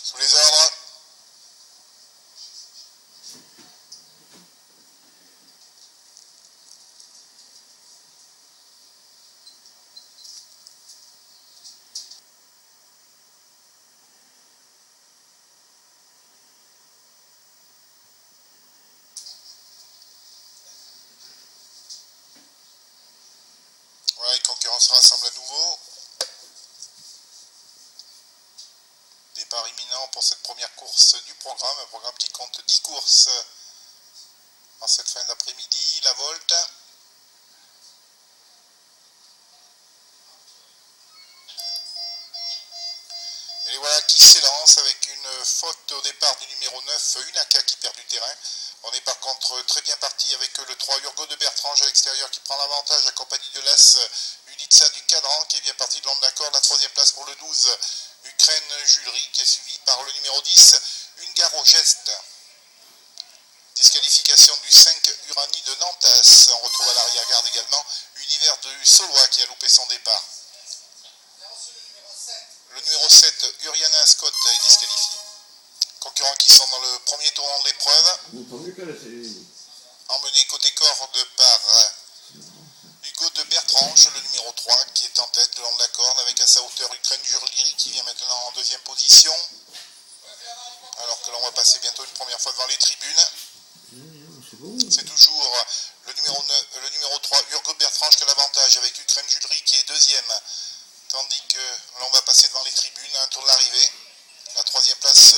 Sous les ordres. Voilà, les concurrents se rassemblent à nouveau. Départ imminent pour cette première course du programme, un programme qui compte 10 courses en cette fin d'après-midi, la Volte. Et voilà qui s'élance avec une faute au départ du numéro 9, Unaka qui perd du terrain. On est par contre très bien parti avec le 3, Urgo de Bertrange à l'extérieur qui prend l'avantage, accompagné de l'As Uditsa du Cadran qui est bien parti de l'onde d'accord. La troisième place pour le 12, Ukraine Julery qui est suivi par le numéro 10, Ungaro Geste. Disqualification du 5, Urani de Nantas. On retrouve à l'arrière-garde également Univers du Saulois qui a loupé son départ. Le numéro 7, Uriana Scott, est disqualifié. Concurrents qui sont dans le premier tournant de l'épreuve. Emmené côté corde par Hugo de Bertrange, le numéro 3, qui est en tête le long de la corde, avec à sa hauteur Ukraine Julery qui vient maintenant en deuxième position. Alors que l'on va passer bientôt une première fois devant les tribunes. C'est toujours le numéro 3, Urgo de Bertrange, qui a l'avantage, avec Ukraine Julery qui est deuxième. Tandis que l'on va passer devant les tribunes à un tour de l'arrivée. La troisième place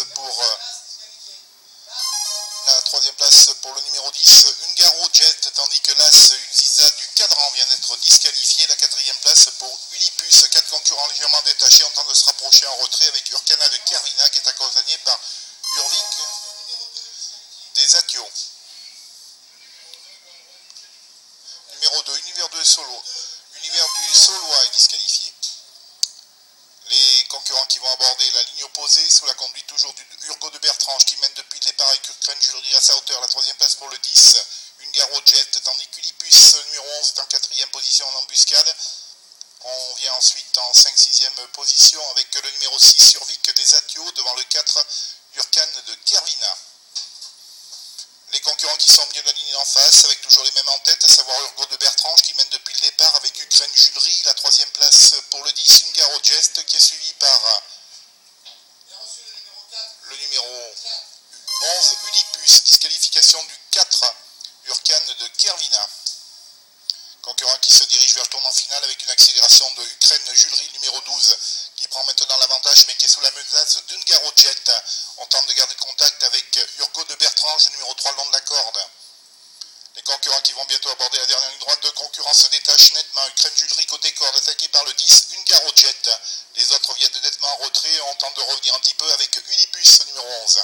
pour le numéro 10, Ungaro Jet, tandis que l'As Uziza du Cadran vient d'être disqualifié. La quatrième place pour Ulipus, 4 concurrents légèrement détachés, en train de se rapprocher en retrait avec Urkana de Kervina qui est accompagné par Urvik des Atio. Numéro 2, Univers du Saulois est disqualifié. Les concurrents qui vont aborder la ligne opposée sous la conduite toujours du Urgo de Bertrange qui mène depuis le départ avec Ukraine Julery à sa hauteur. La troisième place pour le 10, Ungaro Jet, tandis qu'Ulipus, numéro 11, est en quatrième position en embuscade. On vient ensuite en 5-6e position avec le numéro 6, Urvik des Atio, devant le 4, Urkan de Kervina. Les concurrents qui sont au milieu de la ligne en face, avec toujours les mêmes en tête, à savoir Urgo de Bertrange qui mène depuis le départ avec Ukraine Julery. La troisième place pour le 10, Ungaro Geste, qui est suivi par le numéro 11, Ulipus. Disqualification du 4, Urkan de Kervina. Concurrent qui se dirige vers le tournant final avec une accélération de Ukraine Julery, numéro 12, qui prend maintenant l'avantage mais qui est sous la menace d'Ungaro Jet. On tente de garder contact avec Urgo de Bertrange, numéro 3, le long de la corde. Les concurrents qui vont bientôt aborder la dernière ligne droite, deux concurrents se détachent nettement. Ukraine Julery côté corde, attaqué par le 10, Ungaro Jet. Les autres viennent de nettement en retrait. On tente de revenir un petit peu avec Ulipus, numéro 11.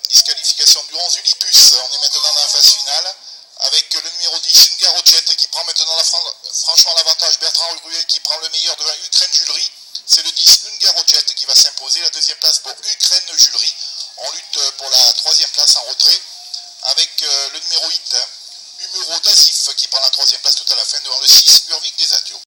Disqualification du 11, Ulipus. On est maintenant dans la phase finale avec le numéro 10, Ungaro Jet, qui prend maintenant franchement l'avantage. Bertrand Ruel qui prend le meilleur devant Ukraine Julery. C'est le 10, Ungaro Jet, qui va s'imposer. La deuxième place pour Ukraine Julery. On lutte pour la troisième place en retrait avec le numéro 8, Humuro d'Azif, qui prend la troisième place tout à la fin devant le 6, Urvik des Atio.